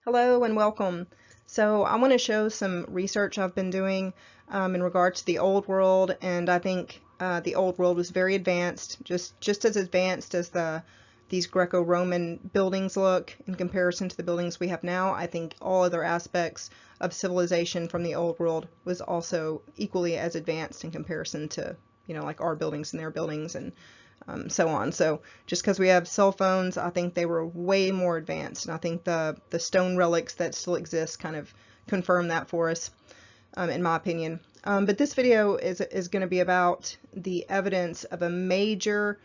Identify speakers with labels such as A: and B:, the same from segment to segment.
A: Hello and welcome. So I want to show some research I've been doing in regards to the old world, and I think the old world was very advanced, just as advanced as these Greco-Roman buildings look in comparison to the buildings we have now. I think all other aspects of civilization from the old world was also equally as advanced in comparison to, like our buildings and their buildings and so on. So just because we have cell phones, I think they were way more advanced, and I think the stone relics that still exist kind of confirm that for us, in my opinion. But this video is going to be about the evidence of a major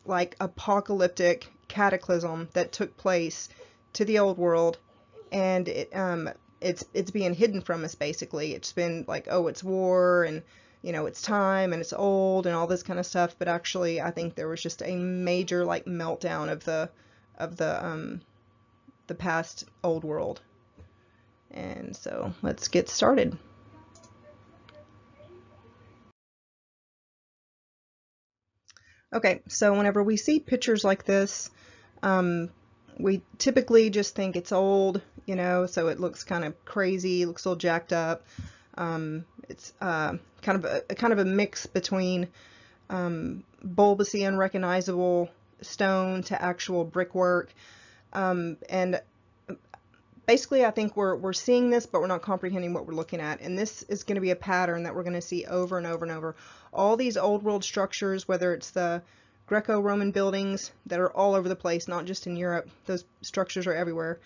A: like apocalyptic cataclysm that took place to the old world, and it's being hidden from us basically. It's been like, oh, it's war and it's time and it's old and all this kind of stuff, but actually I think there was just a major like meltdown of the past old world. And so let's get started. Okay, so whenever we see pictures like this, we typically just think it's old, so it looks kind of crazy, looks a little jacked up. It's kind of a mix between bulbousy, unrecognizable stone to actual brickwork, and basically I think we're seeing this, but we're not comprehending what we're looking at. And this is going to be a pattern that we're going to see over and over and over. All these old world structures, whether it's the Greco-Roman buildings that are all over the place, not just in Europe, those structures are everywhere.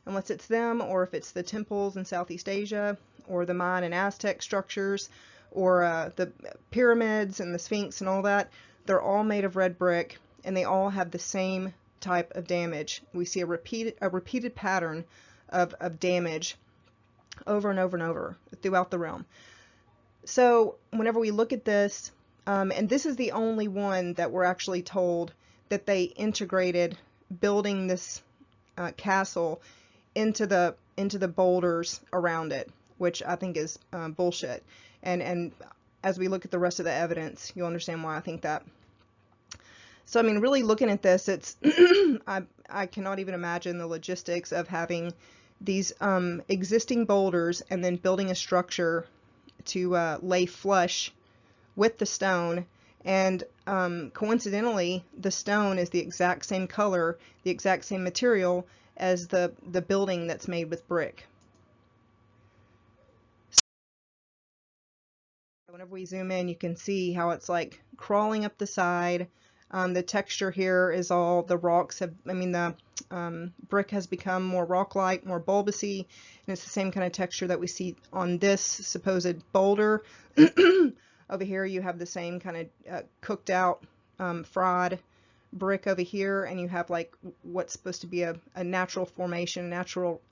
A: Unless it's them, or if it's the temples in Southeast Asia, or the Mayan and Aztec structures, or the pyramids and the Sphinx and all that, they're all made of red brick, and they all have the same type of damage. We see a repeated pattern of damage over and over and over throughout the realm. So whenever we look at this, and this is the only one that we're actually told that they integrated building this castle into the boulders around it, which I think is bullshit. And as we look at the rest of the evidence, you'll understand why I think that. So I mean, really looking at this, it's I cannot even imagine the logistics of having these existing boulders and then building a structure to lay flush with the stone. And coincidentally, the stone is the exact same color, the exact same material as the building that's made with brick. Whenever we zoom in, you can see how it's like crawling up the side. The texture here is all the rocks have, the brick has become more rock-like, more bulbousy, and it's the same kind of texture that we see on this supposed boulder. Over here you have the same kind of cooked out, fried brick over here, and you have like what's supposed to be a natural formation, natural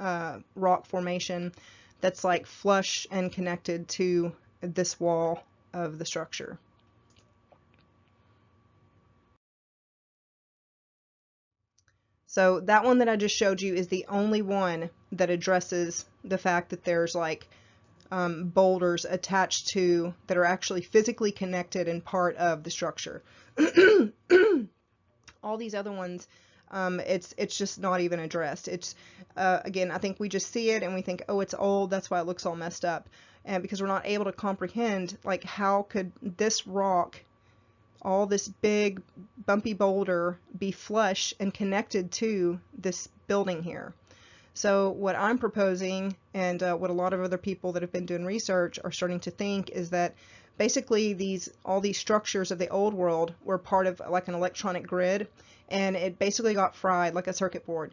A: rock formation that's like flush and connected to this wall of the structure. So that one that I just showed you is the only one that addresses the fact that there's like boulders attached to that are actually physically connected and part of the structure. All these other ones, it's just not even addressed. It's again, I think we just see it and we think, oh, it's old, that's why it looks all messed up. And because we're not able to comprehend, like, how could this rock, all this big bumpy boulder, be flush and connected to this building here? So what I'm proposing, and what a lot of other people that have been doing research are starting to think, is that basically all these structures of the old world were part of like an electronic grid, and it basically got fried like a circuit board.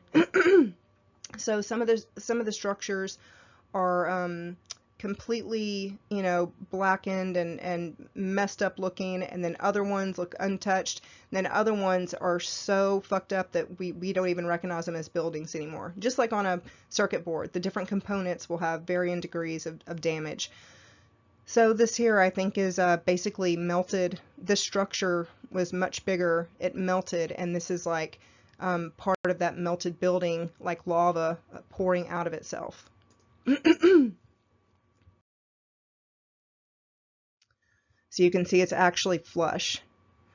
A: So some of the structures are completely, blackened and messed up looking, and then other ones look untouched, and then other ones are so fucked up that we don't even recognize them as buildings anymore. Just like on a circuit board, the different components will have varying degrees of damage. So this here, I think, is basically melted. This structure was much bigger, it melted, and this is like part of that melted building, like lava pouring out of itself. So you can see it's actually flush.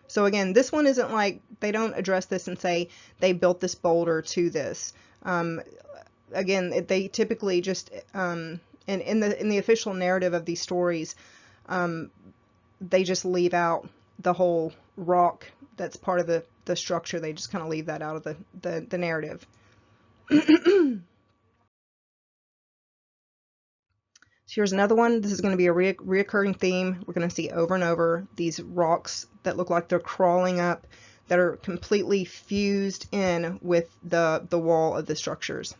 A: So again, this one isn't like, they don't address this and say they built this boulder to this. Again, they typically just, in the official narrative of these stories, they just leave out the whole rock that's part of the structure. They just kind of leave that out of the narrative. So here's another one. This is going to be a reoccurring theme. We're going to see over and over these rocks that look like they're crawling up, that are completely fused in with the wall of the structures.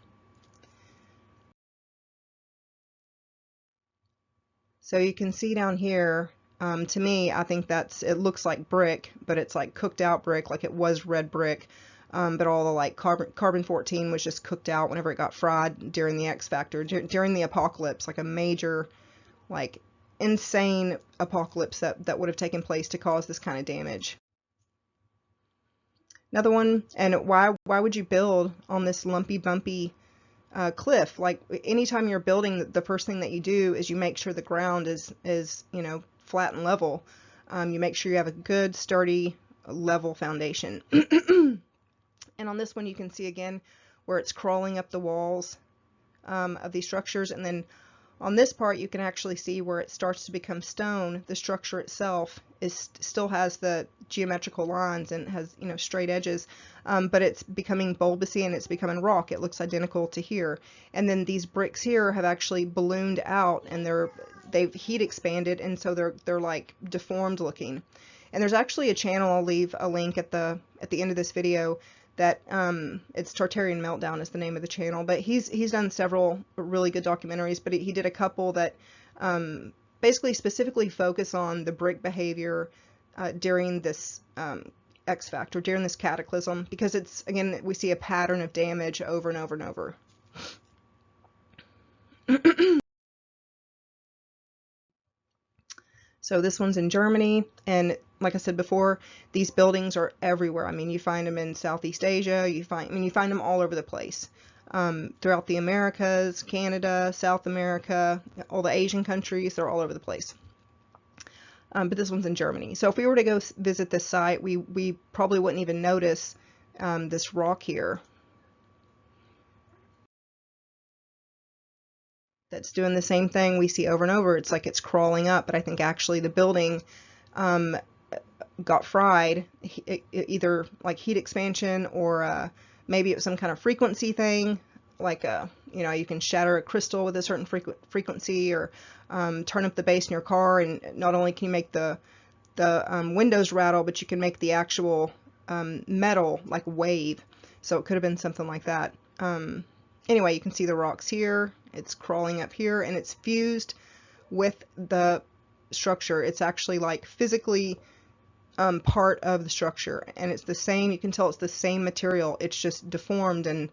A: So you can see down here, to me, I think it looks like brick, but it's like cooked out brick, like it was red brick. But all the like carbon 14 was just cooked out whenever it got fried during the X Factor, during the apocalypse, like a major, like insane apocalypse that would have taken place to cause this kind of damage. Another one, and why would you build on this lumpy, bumpy cliff? Like anytime you're building, the first thing that you do is you make sure the ground is flat and level. You make sure you have a good, sturdy, level foundation. And on this one, you can see again where it's crawling up the walls of these structures. And then on this part, you can actually see where it starts to become stone. The structure itself still has the geometrical lines and has, straight edges, but it's becoming bulbousy and it's becoming rock. It looks identical to here. And then these bricks here have actually ballooned out, and they've heat expanded, and so they're like deformed looking. And there's actually a channel, I'll leave a link at the end of this video, that it's Tartarian Meltdown is the name of the channel, but he's done several really good documentaries, but he did a couple that basically specifically focus on the brick behavior during this X Factor, during this cataclysm, because it's, again, we see a pattern of damage over and over and over. So this one's in Germany, and like I said before, these buildings are everywhere. I mean, you find them in Southeast Asia, you find them all over the place. Throughout the Americas, Canada, South America, all the Asian countries, they're all over the place. But this one's in Germany. So if we were to go visit this site, we probably wouldn't even notice this rock here that's doing the same thing we see over and over. It's like it's crawling up, but I think actually the building got fried, either like heat expansion, or maybe it was some kind of frequency thing, like you can shatter a crystal with a certain frequency, or turn up the bass in your car, and not only can you make the windows rattle, but you can make the actual metal like wave. So it could have been something like that. Anyway, you can see the rocks here. It's crawling up here, and it's fused with the structure. It's actually like physically part of the structure, and it's the same. You can tell it's the same material. It's just deformed and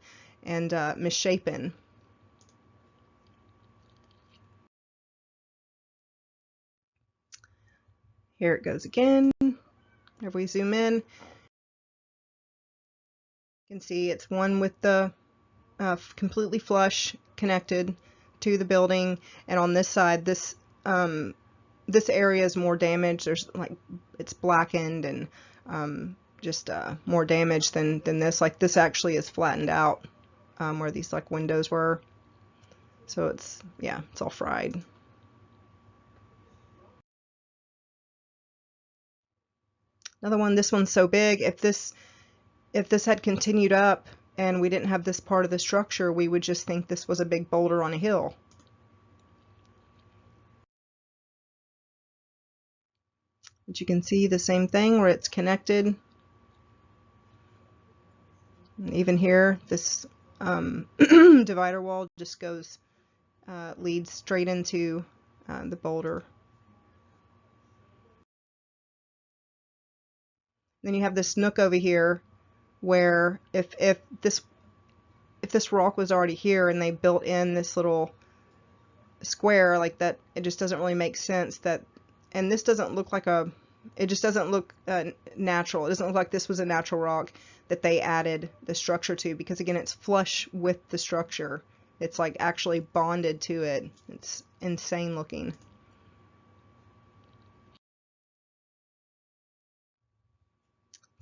A: misshapen. Here it goes again. If we zoom in, you can see it's one with the completely flush, connected to the building, and on this side, this area is more damaged. There's like, it's blackened and just more damage than this. Like this actually is flattened out where these like windows were. So it's all fried. Another one. This one's so big. If this had continued up and we didn't have this part of the structure, we would just think this was a big boulder on a hill. But you can see the same thing where it's connected. And even here, this divider wall just leads straight into the boulder. Then you have this nook over here where if this rock was already here and they built in this little square like that, it just doesn't really make sense. And this doesn't look like it just doesn't look natural. It doesn't look like this was a natural rock that they added the structure to, because again, it's flush with the structure. It's like actually bonded to it. It's insane looking.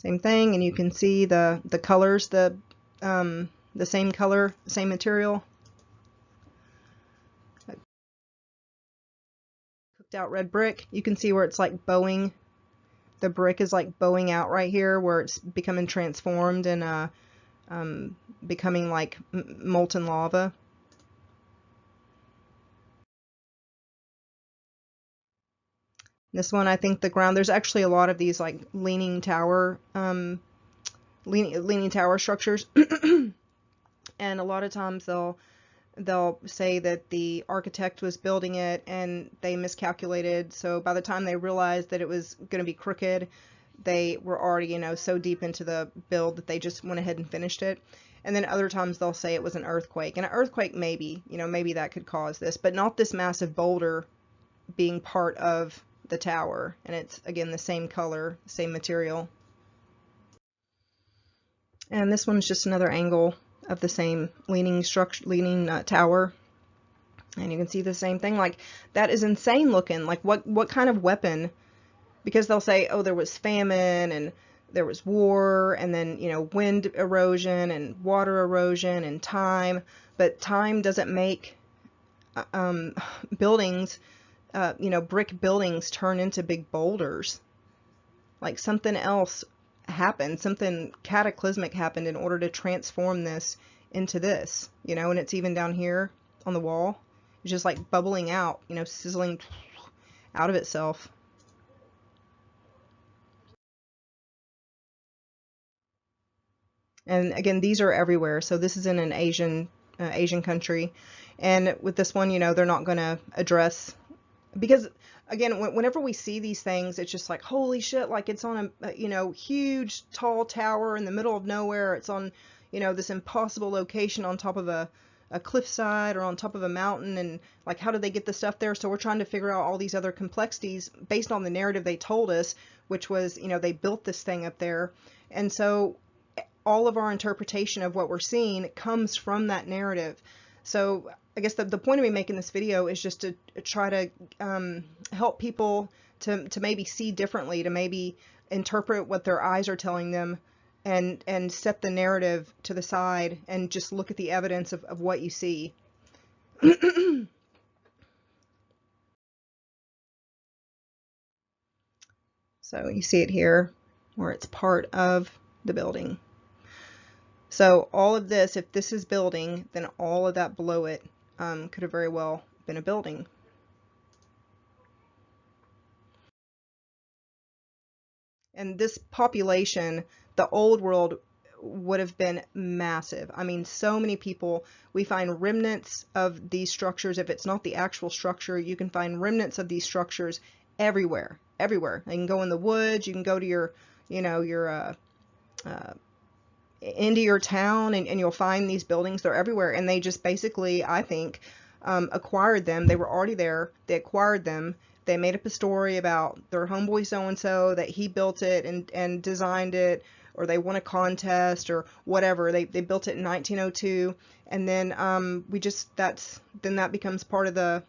A: Same thing, and you can see the colors, the same color, same material. Cooked out red brick. You can see where it's like bowing. The brick is like bowing out right here, where it's becoming transformed and becoming like molten lava. This one, I think the ground, there's actually a lot of these like leaning tower structures. And a lot of times they'll say that the architect was building it and they miscalculated, so by the time they realized that it was going to be crooked, they were already, you know, so deep into the build that they just went ahead and finished it. And then other times they'll say it was an earthquake, and an earthquake, maybe, you know, maybe that could cause this, but not this massive boulder being part of the tower. And it's, again, the same color, same material. And this one's just another angle of the same leaning structure, leaning tower. And you can see the same thing. Like, that is insane looking. Like, what kind of weapon? Because they'll say, oh, there was famine and there was war, and then, you know, wind erosion and water erosion and time. But time doesn't make buildings, you know, brick buildings turn into big boulders. Like, something else happened, something cataclysmic happened in order to transform this into this, you know. And it's even down here on the wall. It's just like bubbling out, you know, sizzling out of itself. And again, these are everywhere. So this is in an Asian country. And with this one, you know, they're not going to address, because again, whenever we see these things, it's just like, holy shit, like it's on a, you know, huge tall tower in the middle of nowhere. It's on, you know, this impossible location on top of a cliffside or on top of a mountain, and like, how did they get the stuff there? So we're trying to figure out all these other complexities based on the narrative they told us, which was, you know, they built this thing up there. And so all of our interpretation of what we're seeing comes from that narrative. So I guess the point of me making this video is just to try to help people to maybe see differently, to maybe interpret what their eyes are telling them, and set the narrative to the side and just look at the evidence of what you see. So you see it here where it's part of the building. So all of this, if this is building, then all of that below it could have very well been a building. And this population, the old world, would have been massive. I mean, so many people. We find remnants of these structures. If it's not the actual structure, you can find remnants of these structures everywhere, everywhere. You can go in the woods, you can go to your, you know, your into your town, and you'll find these buildings. They're everywhere, and they just basically, I think, acquired them. They were already there. They acquired them. They made up a story about their homeboy so-and-so, that he built it and designed it, or they won a contest or whatever. They built it in 1902, and then that becomes part of the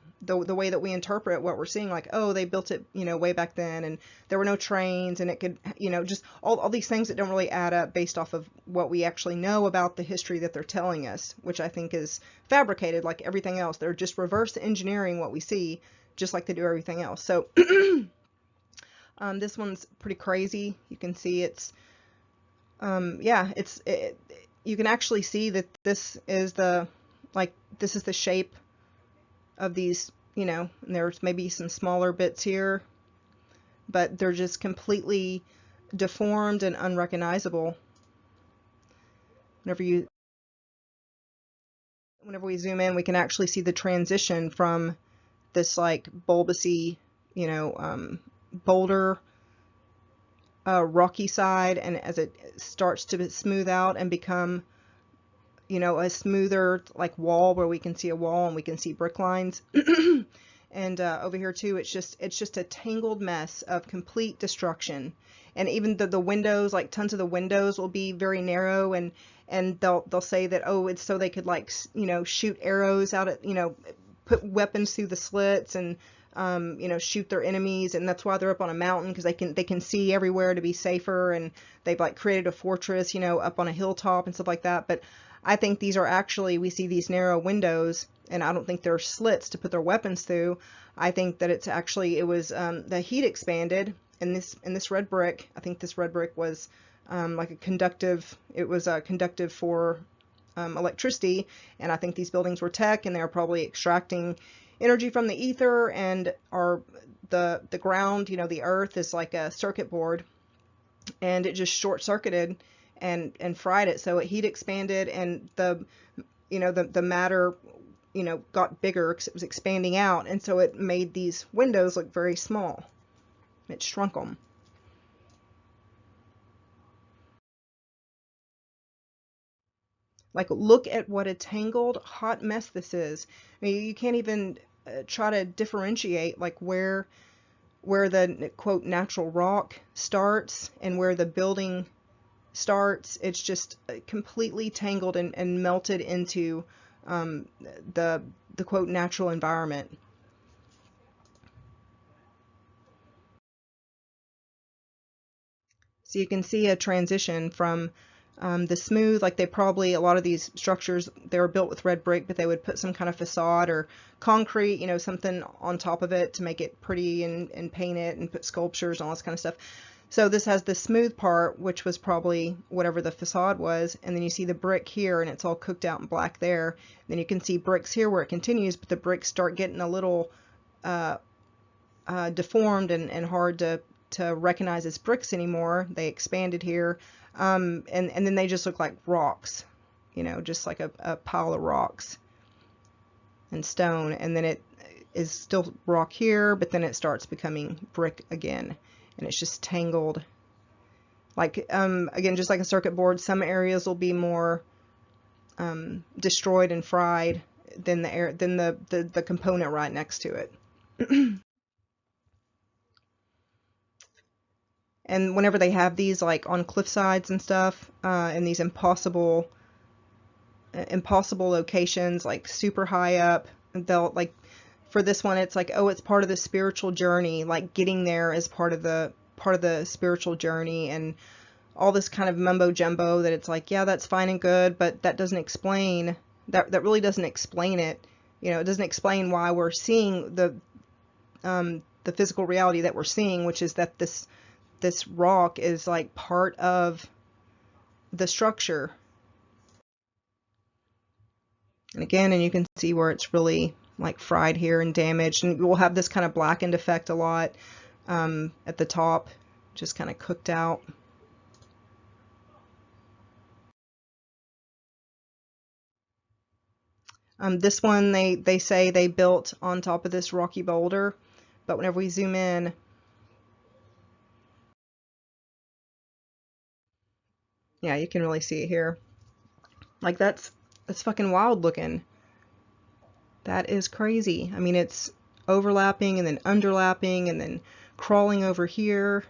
A: way that we interpret what we're seeing. Like, oh, they built it, you know, way back then, and there were no trains, and it could, you know, just all these things that don't really add up based off of what we actually know about the history that they're telling us, which I think is fabricated like everything else. They're just reverse engineering what we see, just like they do everything else. So this one's pretty crazy. You can see it's, yeah, you can actually see that this is the shape of these, you know, and there's maybe some smaller bits here, but they're just completely deformed and unrecognizable. Whenever we zoom in, we can actually see the transition from this like bulbousy, you know, boulder, rocky side, and as it starts to smooth out and become, you know, a smoother like wall, where we can see a wall and we can see brick lines. And over here too, it's just a tangled mess of complete destruction. And even the windows, like tons of the windows will be very narrow, and they'll say that, oh, it's so they could, like, you know, shoot arrows out at, you know, put weapons through the slits, and you know, shoot their enemies, and that's why they're up on a mountain, because they can see everywhere to be safer, and they've like created a fortress, you know, up on a hilltop and stuff like that. But I think these are actually, we see these narrow windows, and I don't think they're slits to put their weapons through. I think that it's actually, it was the heat expanded in this red brick. I think this red brick was like a conductive. It was conductive for electricity, and I think these buildings were tech, and they were probably extracting energy from the ether, and the ground, you know, the earth is like a circuit board, and it just short circuited and fried it, so it heat expanded, and the, you know, the matter, you know, got bigger because it was expanding out, and so it made these windows look very small. It shrunk them. Like, look at what a tangled, hot mess this is. I mean, you can't even try to differentiate like where the quote natural rock starts and where the building starts. It's just completely tangled and melted into um, the quote natural environment. So you can see a transition from the smooth, like they probably, a lot of these structures, they were built with red brick, but they would put some kind of facade or concrete, you know, something on top of it to make it pretty, and paint it and put sculptures and all this kind of stuff. So this has the smooth part, which was probably whatever the facade was, and then you see the brick here, and it's all cooked out in black there. And then you can see bricks here where it continues, but the bricks start getting a little uh, deformed and hard to recognize as bricks anymore. They expanded here, and then they just look like rocks, you know, just like a pile of rocks and stone. And then it is still rock here, but then it starts becoming brick again, and it's just tangled. Like again, just like a circuit board, some areas will be more destroyed and fried than the component right next to it. And whenever they have these like on cliff sides and stuff, and these impossible locations, like super high up, they'll like, for this one it's like, oh, it's part of the spiritual journey, like getting there is part of the spiritual journey, and all this kind of mumbo jumbo that it's like, yeah, that's fine and good, but that doesn't explain, that really doesn't explain it. You know, it doesn't explain why we're seeing the physical reality that we're seeing, which is that this rock is like part of the structure. And again, and you can see where it's really like fried here and damaged, and we'll have this kind of blackened effect a lot at the top, just kind of cooked out. This one, they say they built on top of this rocky boulder, but whenever we zoom in, yeah, you can really see it here. Like that's fucking wild looking. That is crazy. I mean, it's overlapping and then underlapping and then crawling over here.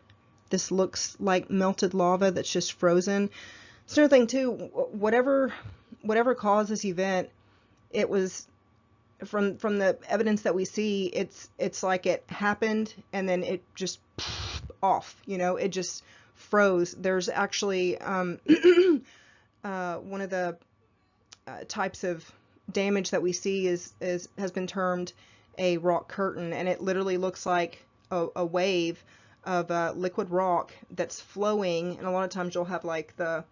A: This looks like melted lava that's just frozen. It's another thing too, whatever caused this event, it was, from the evidence that we see, it's like it happened and then it just off, you know, it just froze. There's actually one of the types of damage that we see has been termed a rock curtain, and it literally looks like a wave of liquid rock that's flowing, and a lot of times you'll have like the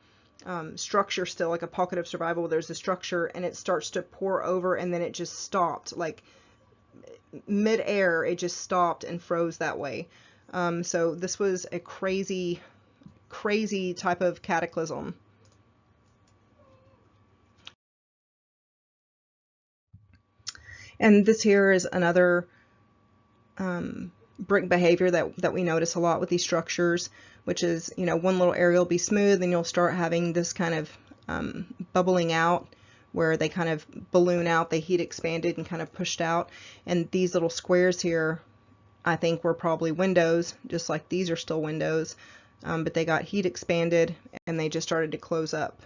A: structure still, like a pocket of survival where there's a structure and it starts to pour over, and then it just stopped, like mid-air, it just stopped and froze that way. So this was a crazy type of cataclysm. And this here is another brick behavior that we notice a lot with these structures, which is, you know, one little area will be smooth and you'll start having this kind of bubbling out where they kind of balloon out, they heat expanded and kind of pushed out. And these little squares here, I think, were probably windows, just like these are still windows, but they got heat expanded and they just started to close up.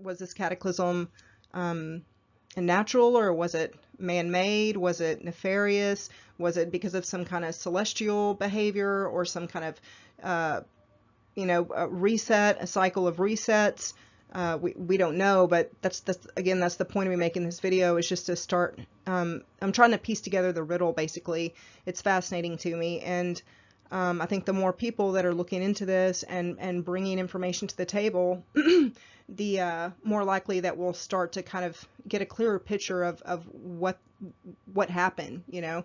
A: Was this cataclysm natural, or was it man-made? Was it nefarious? Was it because of some kind of celestial behavior or some kind of, a reset, a cycle of resets? We don't know, but that's again, that's the point of me making this video, is just to start. I'm trying to piece together the riddle, basically. It's fascinating to me, and I think the more people that are looking into this and bringing information to the table, the more likely that we'll start to kind of get a clearer picture of what happened, you know.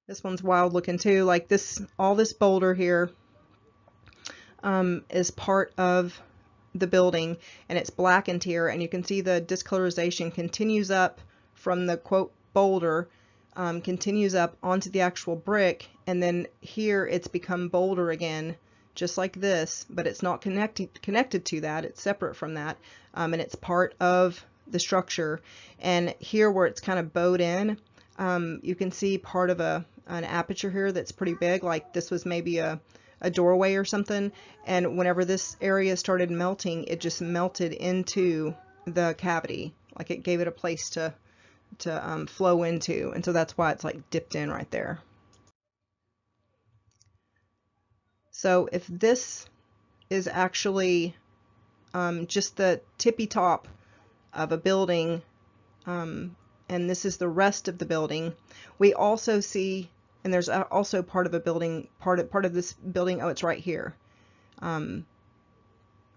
A: This one's wild looking too. Like this, all this boulder here is part of the building, and it's blackened here, and you can see the discolorization continues up from the quote boulder, continues up onto the actual brick, and then here it's become boulder again, just like this, but it's not connected to that. It's separate from that, and it's part of the structure. And here where it's kind of bowed in, you can see part of an aperture here that's pretty big, like this was maybe a doorway or something, and whenever this area started melting, it just melted into the cavity, like it gave it a place to flow into, and so that's why it's like dipped in right there. So if this is actually just the tippy top of a building, and this is the rest of the building, we also see, and there's also part of a building, part of this building. Oh, it's right here.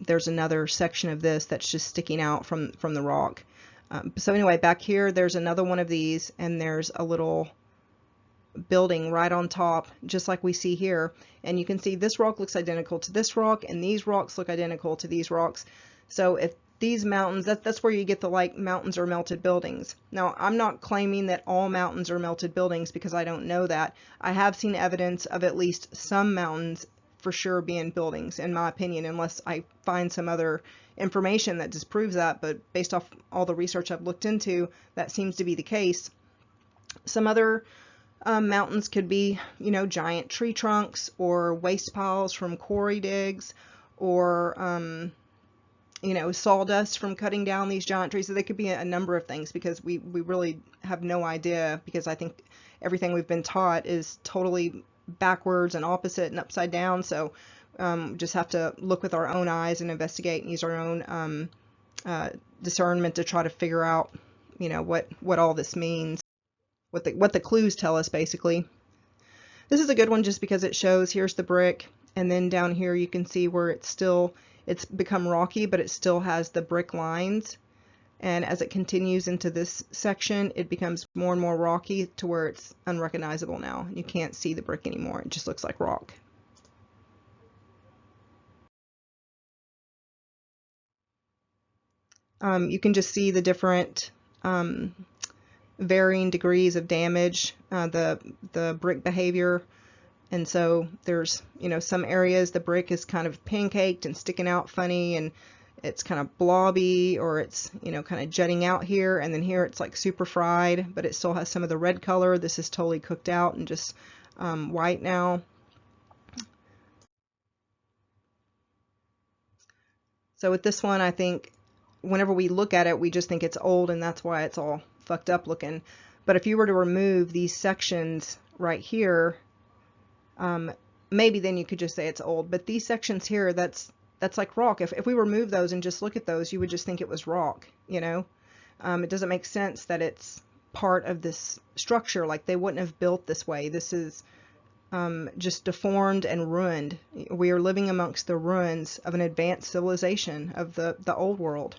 A: There's another section of this that's just sticking out from the rock. So anyway, back here, there's another one of these, and there's a little building right on top, just like we see here. And you can see this rock looks identical to this rock, and these rocks look identical to these rocks. So if these mountains, that's where you get the like mountains are melted buildings. Now, I'm not claiming that all mountains are melted buildings because I don't know that. I have seen evidence of at least some mountains for sure being buildings, in my opinion, unless I find some other information that disproves that. But based off all the research I've looked into, that seems to be the case. Some other mountains could be, you know, giant tree trunks or waste piles from quarry digs, or you know, sawdust from cutting down these giant trees. So they could be a number of things, because we really have no idea, because I think everything we've been taught is totally backwards and opposite and upside down. So just have to look with our own eyes and investigate and use our own discernment to try to figure out, you know, what all this means, what the clues tell us, basically. This is a good one just because it shows, here's the brick, and then down here you can see where it's become rocky, but it still has the brick lines. And as it continues into this section, it becomes more and more rocky to where it's unrecognizable now. You can't see the brick anymore. It just looks like rock. You can just see the different varying degrees of damage, the brick behavior. And so there's, you know, some areas the brick is kind of pancaked and sticking out funny, and it's kind of blobby, or it's, you know, kind of jutting out here, and then here it's like super fried, but it still has some of the red color. This is totally cooked out and just white now. So with this one, I think whenever we look at it, we just think it's old, and that's why it's all fucked up looking. But if you were to remove these sections right here, maybe then you could just say it's old. But these sections here, that's like rock. If we remove those and just look at those, you would just think it was rock, you know. It doesn't make sense that it's part of this structure. Like, they wouldn't have built this way. This is just deformed and ruined. We are living amongst the ruins of an advanced civilization of the old world.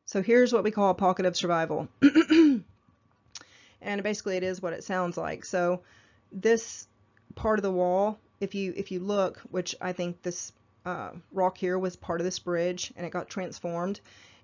A: So here's what we call a pocket of survival. And basically it is what it sounds like. So this part of the wall, if you look, which I think this rock here was part of this bridge, and it got transformed,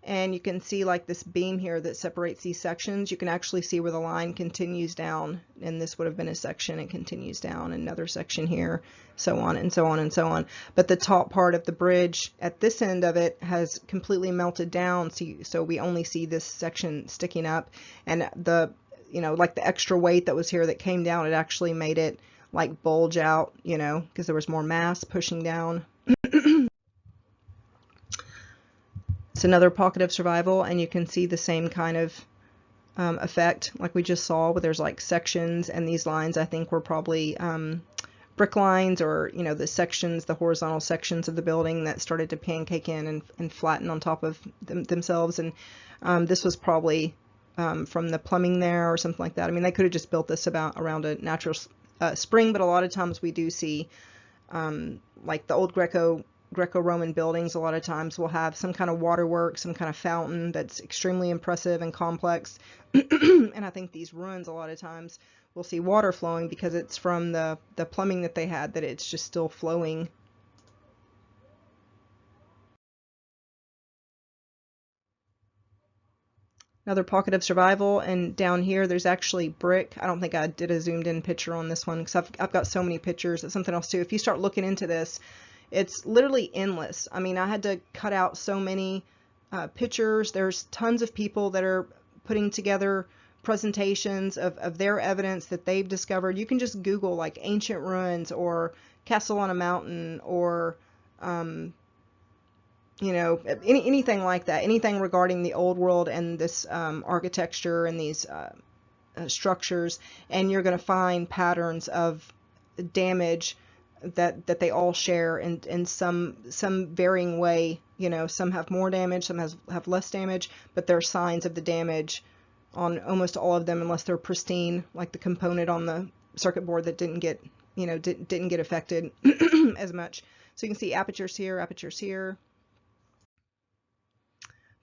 A: and you can see like this beam here that separates these sections. You can actually see where the line continues down, and this would have been a section, and continues down, another section here, so on and so on and so on. But the top part of the bridge at this end of it has completely melted down, so we only see this section sticking up, and the, you know, like the extra weight that was here that came down, it actually made it like bulge out, you know, because there was more mass pushing down. It's another pocket of survival, and you can see the same kind of effect like we just saw, where there's like sections, and these lines I think were probably brick lines, or you know, the sections, the horizontal sections of the building that started to pancake in and flatten on top of themselves. And this was probably from the plumbing there or something like that. I mean, they could have just built this around a natural spring, but a lot of times we do see like the old Greco-Roman buildings, a lot of times will have some kind of waterworks, some kind of fountain that's extremely impressive and complex. And I think these ruins, a lot of times we'll see water flowing because it's from the plumbing that they had, that it's just still flowing. Another pocket of survival, and down here there's actually brick. I don't think I did a zoomed in picture on this one because I've got so many pictures. That's something else too. If you start looking into this, it's literally endless. I mean, I had to cut out so many pictures. There's tons of people that are putting together presentations of their evidence that they've discovered. You can just Google like ancient ruins or castle on a mountain, or you know, anything like that, anything regarding the old world and this architecture and these structures, and you're going to find patterns of damage that they all share in some varying way. You know, some have more damage, some have less damage, but there are signs of the damage on almost all of them, unless they're pristine, like the component on the circuit board that didn't get, you know, didn't get affected as much. So you can see apertures here.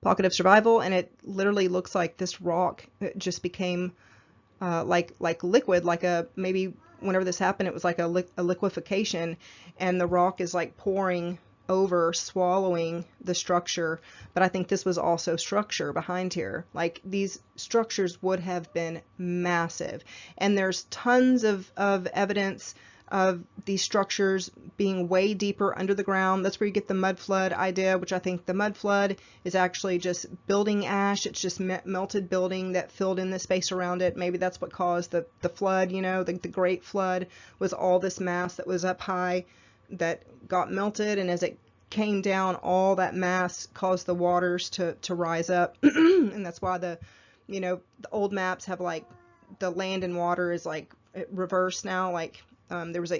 A: Pocket of survival, and it literally looks like this rock just became like liquid, like a, maybe whenever this happened it was like a liquefaction, and the rock is like pouring over, swallowing the structure. But I think this was also structure behind here. Like, these structures would have been massive, and there's tons of evidence of these structures being way deeper under the ground. That's where you get the mud flood idea, which I think the mud flood is actually just building ash. It's just melted building that filled in the space around it. Maybe that's what caused the flood, you know, the Great Flood was all this mass that was up high that got melted, and as it came down, all that mass caused the waters to rise up. And that's why the old maps have like the land and water is like reversed now. Like there was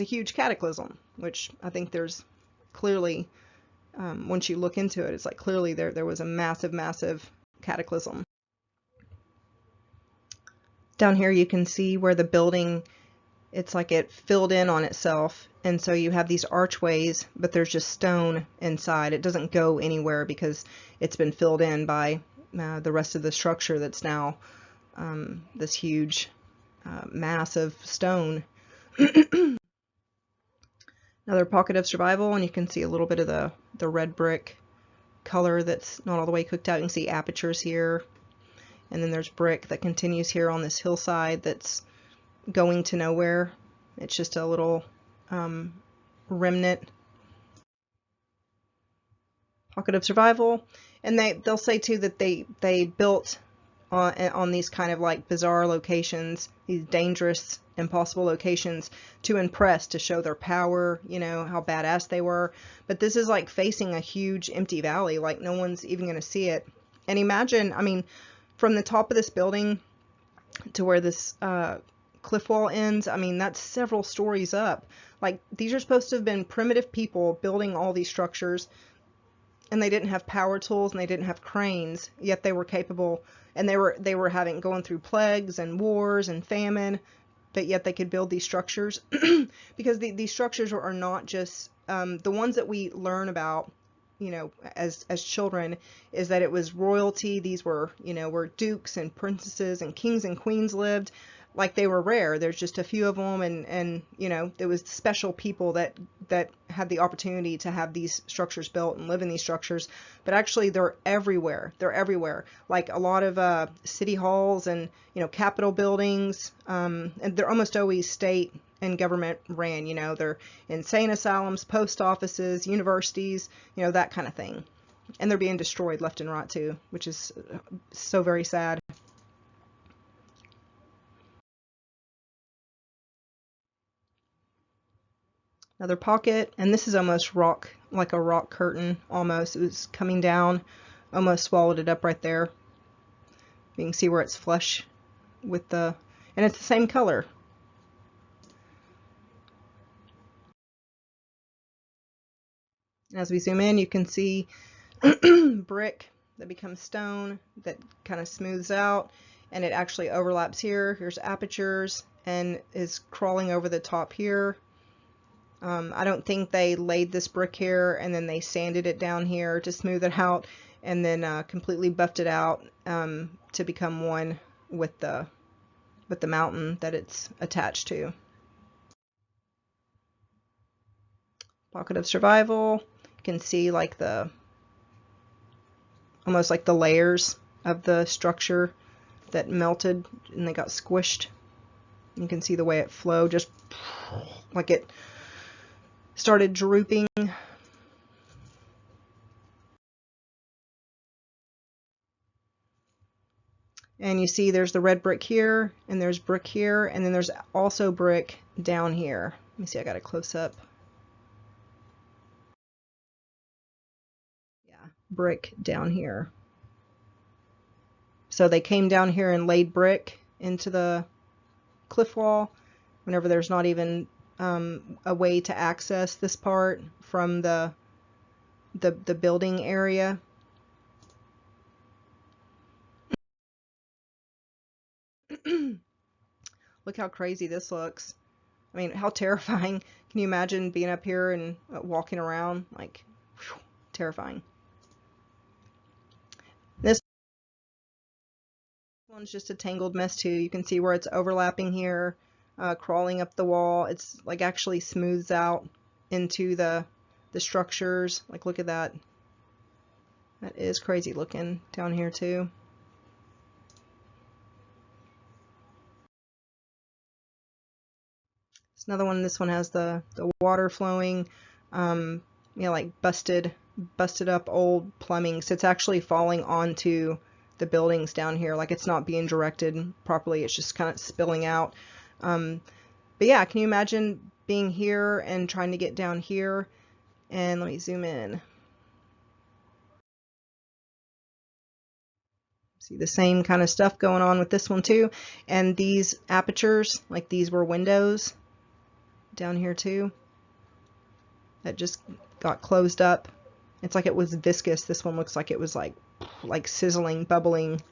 A: a huge cataclysm, which I think there's clearly, once you look into it, it's like clearly there was a massive cataclysm. Down here you can see where the building, it's like it filled in on itself, and so you have these archways, but there's just stone inside. It doesn't go anywhere because it's been filled in by the rest of the structure that's now this huge mass of stone. Another pocket of survival, and you can see a little bit of the red brick color that's not all the way cooked out. You can see apertures here, and then there's brick that continues here on this hillside that's going to nowhere. It's just a little remnant. Pocket of survival, and they'll say too that they built on these kind of like bizarre locations, these dangerous, impossible locations, to impress, to show their power, you know, how badass they were. But this is like facing a huge empty valley, like no one's even going to see it. And imagine, I mean, from the top of this building to where this cliff wall ends, I mean, that's several stories up. Like, these are supposed to have been primitive people building all these structures, and they didn't have power tools and they didn't have cranes, yet they were capable, and they were going through plagues and wars and famine, but yet they could build these structures. Because these structures are not just the ones that we learn about, you know, as children, is that it was royalty. These were, you know, where dukes and princesses and kings and queens lived. Like, they were rare. There's just a few of them, and you know, there was special people that had the opportunity to have these structures built and live in these structures. But actually, they're everywhere. They're everywhere. Like, a lot of city halls and, you know, capitol buildings, and they're almost always state and government ran. You know, they're insane asylums, post offices, universities, you know, that kind of thing. And they're being destroyed left and right too, which is so very sad. Another pocket, and this is almost rock, like a rock curtain almost. It was coming down, almost swallowed it up right there. You can see where it's flush with the, and it's the same color. As we zoom in, you can see brick that becomes stone that kind of smooths out, and it actually overlaps here. Here's apertures and is crawling over the top here. I don't think they laid this brick here and then they sanded it down here to smooth it out, and then completely buffed it out to become one with the mountain that it's attached to. Pocket of survival. You can see like the almost like the layers of the structure that melted and they got squished. You can see the way it flowed, just like it started drooping. And you see there's the red brick here, and there's brick here, and then there's also brick down here. Let me see, I got a close up. Yeah, brick down here. So they came down here and laid brick into the cliff wall whenever there's not even a way to access this part from the building area. Look how crazy this looks. I mean, how terrifying. Can you imagine being up here and walking around? Like, whew, terrifying. This one's just a tangled mess too. You can see where it's overlapping here, crawling up the wall. It's like actually smooths out into the structures. Like, look at that. That is crazy looking down here too. It's another one. This one has the water flowing, you know, like busted up old plumbing. So it's actually falling onto the buildings down here. Like, it's not being directed properly. It's just kind of spilling out. But yeah, can you imagine being here and trying to get down here? And let me zoom in. See the same kind of stuff going on with this one too. And these apertures, like these were windows down here too, that just got closed up. It's like it was viscous. This one looks like it was like sizzling, bubbling.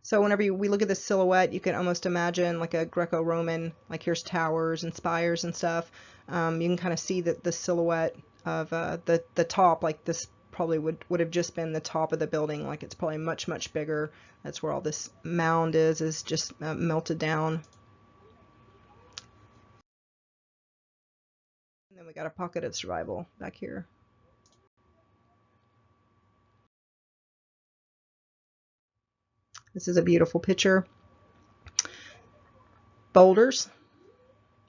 A: So whenever we look at this silhouette, you can almost imagine like a Greco-Roman, like here's towers and spires and stuff. You can kind of see that the silhouette of the top, like this probably would have just been the top of the building. Like, it's probably much bigger. That's where all this mound is just melted down. And then we got a pocket of survival back here. This is a beautiful picture. Boulders,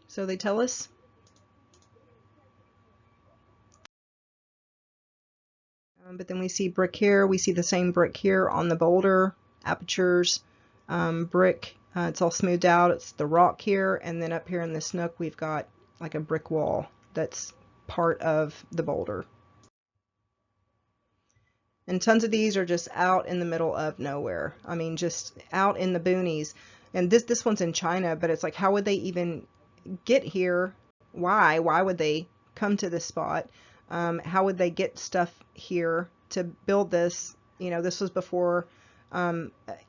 A: so they tell us. But then we see brick here. We see the same brick here on the boulder. Apertures, brick. It's all smoothed out. It's the rock here. And then up here in this nook, we've got like a brick wall that's part of the boulder. And tons of these are just out in the middle of nowhere. I mean, just out in the boonies. And this one's in China, but it's like, how would they even get here? Why would they come to this spot? How would they get stuff here to build this? You know, this was before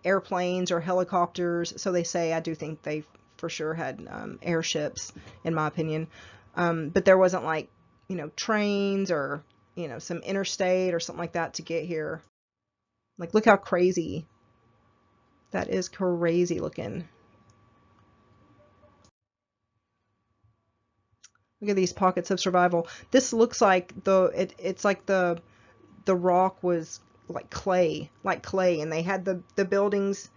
A: airplanes or helicopters. So they say. I do think they for sure had airships, in my opinion. But there wasn't like, you know, trains or, you know, some interstate or something like that to get here. Like, look how crazy. That is crazy looking. Look at these pockets of survival. This looks like it's like the rock was like clay, and they had the buildings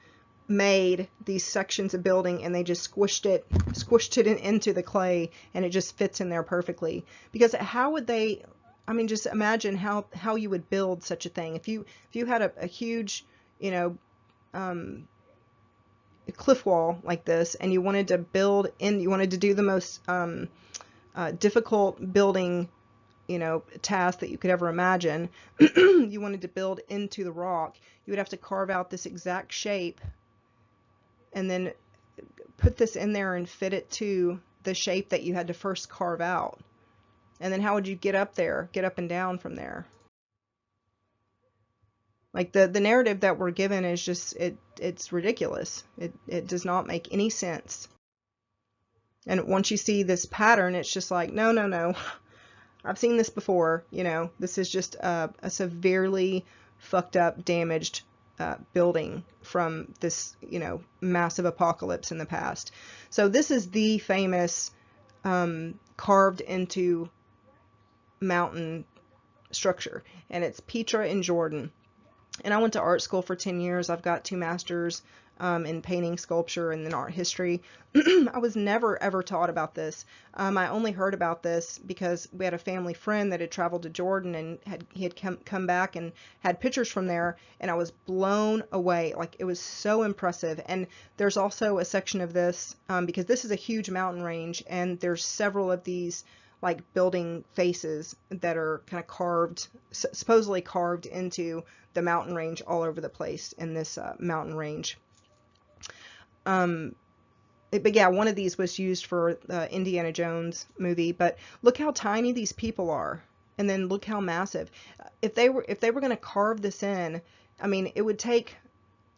A: made, these sections of building, and they just squished it into the clay, and it just fits in there perfectly. Because how would they, I mean, just imagine how you would build such a thing. If you had a huge, you know, cliff wall like this, and you wanted to build in, you wanted to do the most difficult building, you know, task that you could ever imagine. You wanted to build into the rock, you would have to carve out this exact shape and then put this in there and fit it to the shape that you had to first carve out. And then how would you get up there, get up and down from there? Like the narrative that we're given is just, it's ridiculous. It does not make any sense. And once you see this pattern, it's just like, no, no, no. I've seen this before. You know, this is just a severely fucked up, damaged building from this, you know, massive apocalypse in the past. So this is the famous carved into mountain structure, and it's Petra in Jordan. And I went to art school for 10 years. I've got 2 masters in painting, sculpture, and then art history. I was never ever taught about this. I only heard about this because we had a family friend that had traveled to Jordan, and he had come back and had pictures from there, and I was blown away. Like, it was so impressive. And there's also a section of this because this is a huge mountain range, and there's several of these like building faces that are kind of carved, supposedly carved into the mountain range all over the place in this mountain range. But yeah, one of these was used for the Indiana Jones movie. But look how tiny these people are, and then look how massive. If they were going to carve this in, I mean, it would take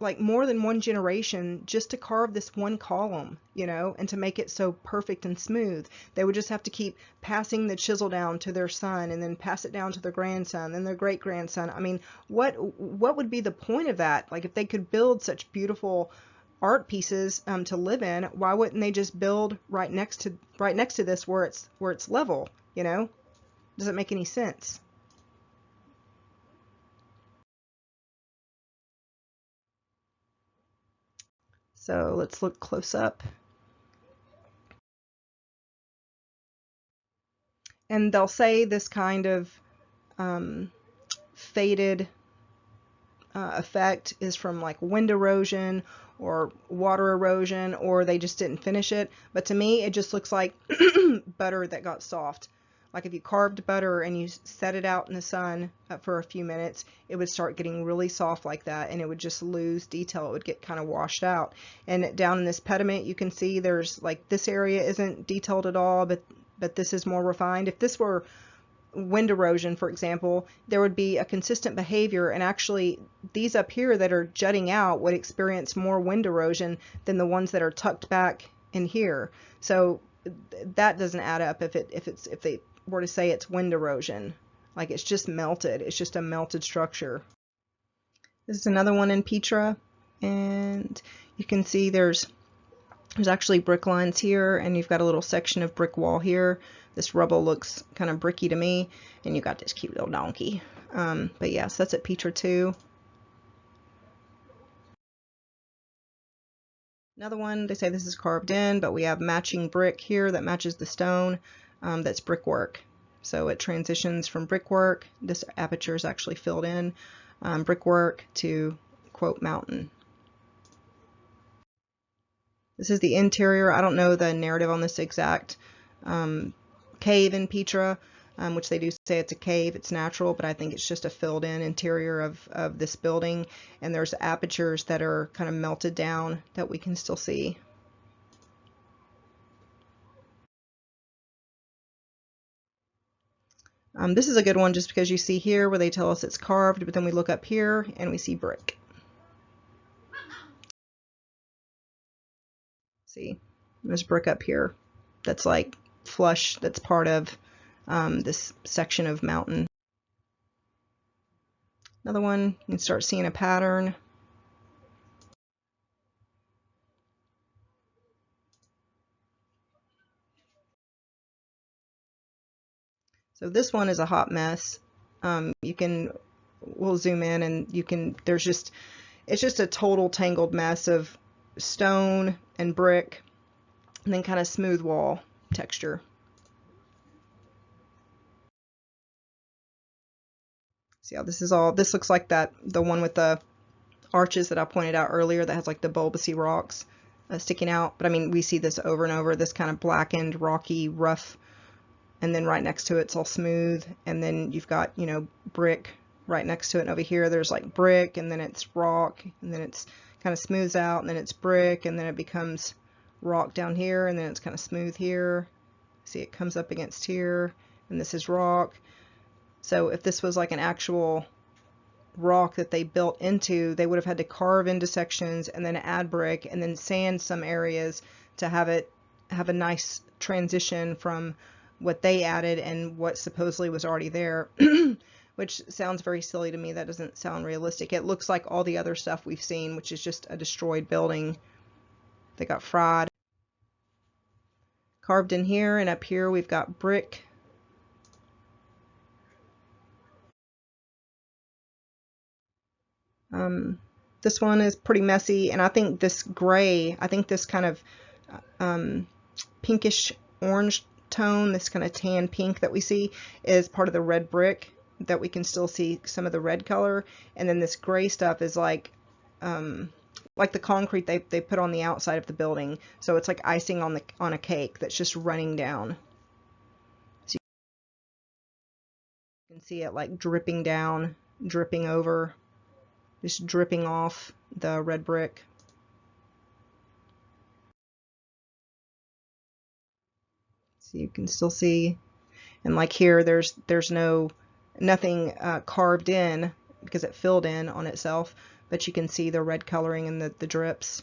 A: like more than one generation just to carve this one column, you know, and to make it so perfect and smooth. They would just have to keep passing the chisel down to their son, and then pass it down to their grandson and their great grandson. I mean, what would be the point of that? Like, if they could build such beautiful art pieces to live in, why wouldn't they just build right next to this where it's level, you know? Doesn't make any sense. So let's look close up. And they'll say this kind of faded effect is from like wind erosion or water erosion, or they just didn't finish it. But to me, it just looks like butter that got soft. Like if you carved butter and you set it out in the sun for a few minutes, it would start getting really soft like that, and it would just lose detail. It would get kind of washed out. And down in this pediment, you can see there's like, this area isn't detailed at all, but this is more refined. If this were wind erosion, for example, there would be a consistent behavior, and actually these up here that are jutting out would experience more wind erosion than the ones that are tucked back in here. So that doesn't add up if they were to say it's wind erosion. Like, it's just melted. It's just a melted structure. This is another one in Petra, and you can see there's actually brick lines here, and you've got a little section of brick wall here. This rubble looks kind of bricky to me, and you got this cute little donkey. But yes, that's at Petra too. Another one, they say this is carved in, but we have matching brick here that matches the stone. That's brickwork. So it transitions from brickwork, this aperture is actually filled in, brickwork to, quote, mountain. This is the interior. I don't know the narrative on this exact cave in Petra, which they do say it's a cave. It's natural, but I think it's just a filled in interior of this building. And there's apertures that are kind of melted down that we can still see. This is a good one just because you see here where they tell us it's carved, but then we look up here and we see brick. See, there's brick up here that's like flush, that's part of this section of mountain. Another one, you can start seeing a pattern. So this one is a hot mess. We'll zoom in and it's just a total tangled mess of stone and brick, and then kind of smooth wall texture. See how this looks like the one with the arches that I pointed out earlier that has like the bulbousy rocks sticking out. But I mean, we see this over and over, this kind of blackened, rocky, rough, and then right next to it's all smooth. And then you've got, you know, brick right next to it. And over here there's like brick, and then it's rock, and then it's kind of smooths out, and then it's brick, and then it becomes rock down here, and then it's kind of smooth here. See, it comes up against here, and this is rock. So if this was like an actual rock that they built into, they would have had to carve into sections and then add brick and then sand some areas to have it have a nice transition from what they added and what supposedly was already there. Which sounds very silly to me. That doesn't sound realistic. It looks like all the other stuff we've seen, which is just a destroyed building that got fried. Carved in here, and up here we've got brick. This one is pretty messy, and I think this gray, I think this kind of pinkish orange tone, this kind of tan pink that we see, is part of the red brick, that we can still see some of the red color. And then this gray stuff is like the concrete they put on the outside of the building. So it's like icing on a cake that's just running down. So you can see it like dripping down, dripping over, just dripping off the red brick. So you can still see, and like here there's nothing carved in because it filled in on itself, but you can see the red coloring and the drips.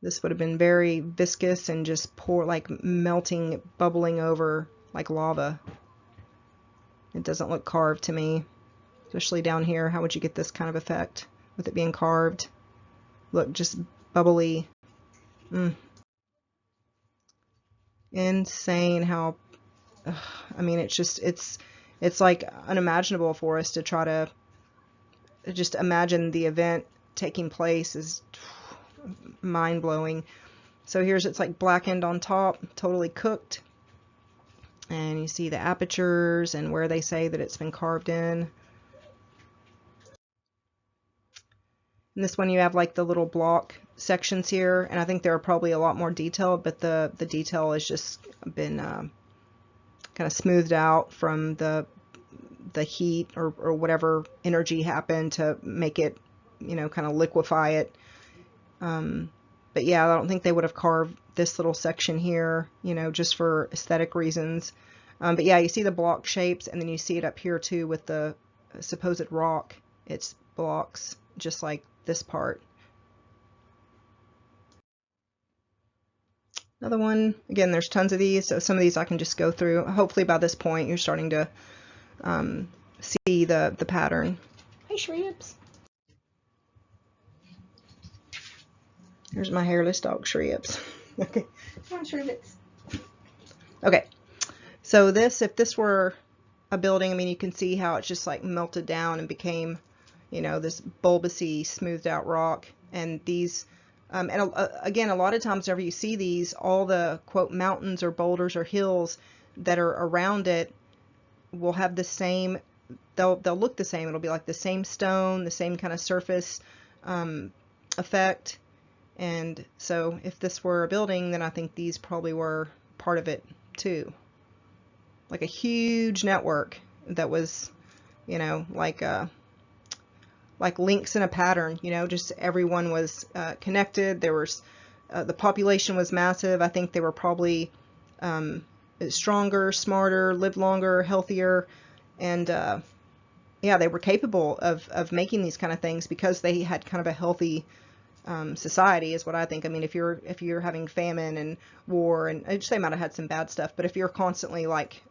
A: This would have been very viscous and just like melting, bubbling over like lava. It doesn't look carved to me, especially down here. How would you get this kind of effect with it being carved? Look, just bubbly. Insane how, I mean, it's just, it's like unimaginable for us to try to just imagine the event taking place. Is mind-blowing. So here's, it's like blackened on top, totally cooked, and you see the apertures and where they say that it's been carved in. And this one you have like the little block sections here, and I think they're probably a lot more detailed, but the detail has just been kind of smoothed out from the heat or whatever energy happened to make it, you know, kind of liquefy it. But yeah, I don't think they would have carved this little section here, you know, just for aesthetic reasons. But yeah, you see the block shapes, and then you see it up here too with the supposed rock. It's blocks just like this part. Another one, again, there's tons of these, so some of these I can just go through. Hopefully by this point you're starting to see the pattern. Hey, Shrimps. Here's my hairless dog, Shrimps. Okay. Come on, Shrimps. Okay, so this, if this were a building, I mean, you can see how it's just like melted down and became, you know, this bulbousy, smoothed out rock. And these, again, a lot of times whenever you see these, all the quote mountains or boulders or hills that are around it will have the same, they'll look the same. It'll be like the same stone, the same kind of surface effect. And so if this were a building, then I think these probably were part of it too. Like a huge network that was, you know, like links in a pattern, you know, just everyone was connected. There was, the population was massive. I think they were probably stronger, smarter, lived longer, healthier, and yeah, they were capable of making these kind of things because they had kind of a healthy society, is what I think. I mean, if you're having famine and war, and they might have had some bad stuff, but if you're constantly like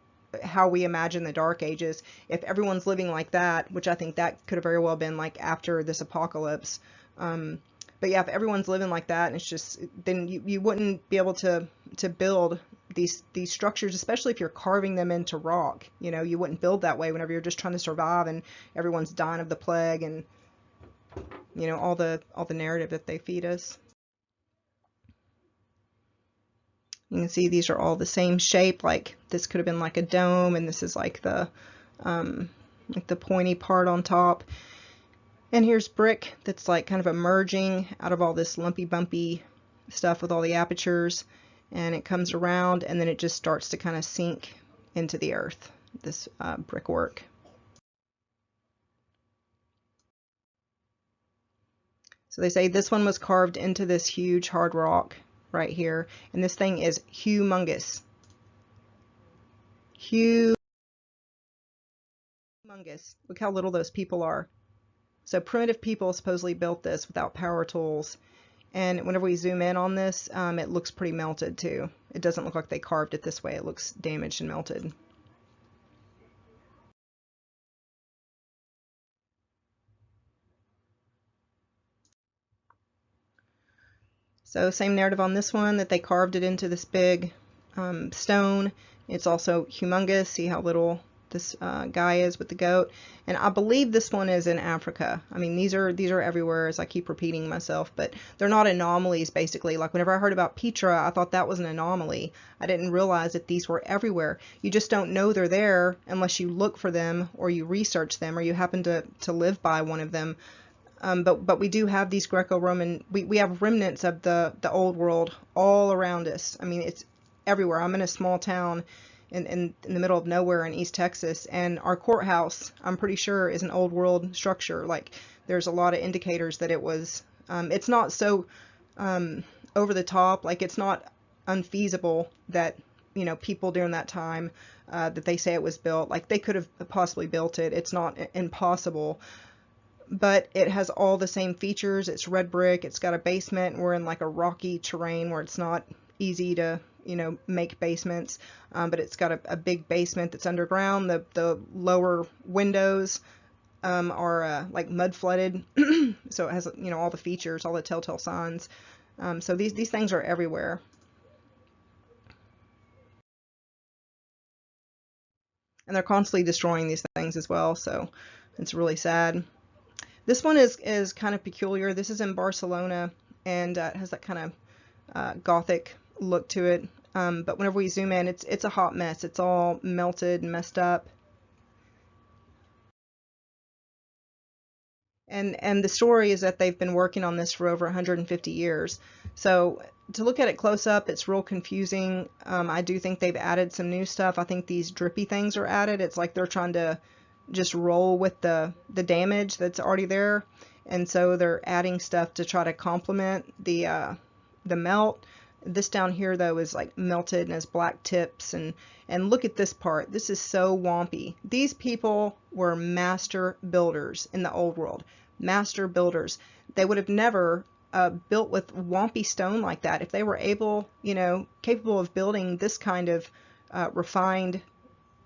A: how we imagine the Dark Ages, if everyone's living like that, which I think that could have very well been like after this apocalypse, but yeah, if everyone's living like that, and it's just, then you wouldn't be able to build these structures, especially if you're carving them into rock. You know, you wouldn't build that way whenever you're just trying to survive and everyone's dying of the plague, and you know, all the narrative that they feed us. You can see these are all the same shape. Like this could have been like a dome, and this is like the pointy part on top. And here's brick that's like kind of emerging out of all this lumpy bumpy stuff with all the apertures, and it comes around and then it just starts to kind of sink into the earth, this brickwork. So they say this one was carved into this huge hard rock right here, and this thing is humongous. Humongous. Look how little those people are. So primitive people supposedly built this without power tools. And whenever we zoom in on this, it looks pretty melted too. It doesn't look like they carved it this way. It looks damaged and melted. So same narrative on this one, that they carved it into this big stone. It's also humongous. See how little this guy is with the goat. And I believe this one is in Africa. I mean, these are everywhere, as I keep repeating myself, but they're not anomalies basically. Like whenever I heard about Petra, I thought that was an anomaly. I didn't realize that these were everywhere. You just don't know they're there unless you look for them or you research them or you happen to live by one of them. But we do have these Greco-Roman, we have remnants of the old world all around us. I mean, it's everywhere. I'm in a small town in the middle of nowhere in East Texas, and our courthouse, I'm pretty sure, is an old world structure. Like, there's a lot of indicators that it was, it's not so over the top, like it's not unfeasible that, you know, people during that time that they say it was built, like they could have possibly built it. It's not impossible. But it has all the same features. It's red brick. It's got a basement. And we're in like a rocky terrain where it's not easy to, you know, make basements. But it's got a big basement that's underground. The lower windows are like mud flooded. So it has, you know, all the features, all the telltale signs. So these things are everywhere. And they're constantly destroying these things as well. So it's really sad. This one is kind of peculiar. This is in Barcelona, and it has that kind of Gothic look to it. But whenever we zoom in, it's a hot mess. It's all melted and messed up. And the story is that they've been working on this for over 150 years. So to look at it close up, it's real confusing. I do think they've added some new stuff. I think these drippy things are added. It's like they're trying to just roll with the damage that's already there, and so they're adding stuff to try to complement the melt. This down here though is like melted and has black tips, and look at this part. This is so wompy. These people were master builders in the old world. Master builders. They would have never built with wompy stone like that if they were able, you know, capable of building this kind of refined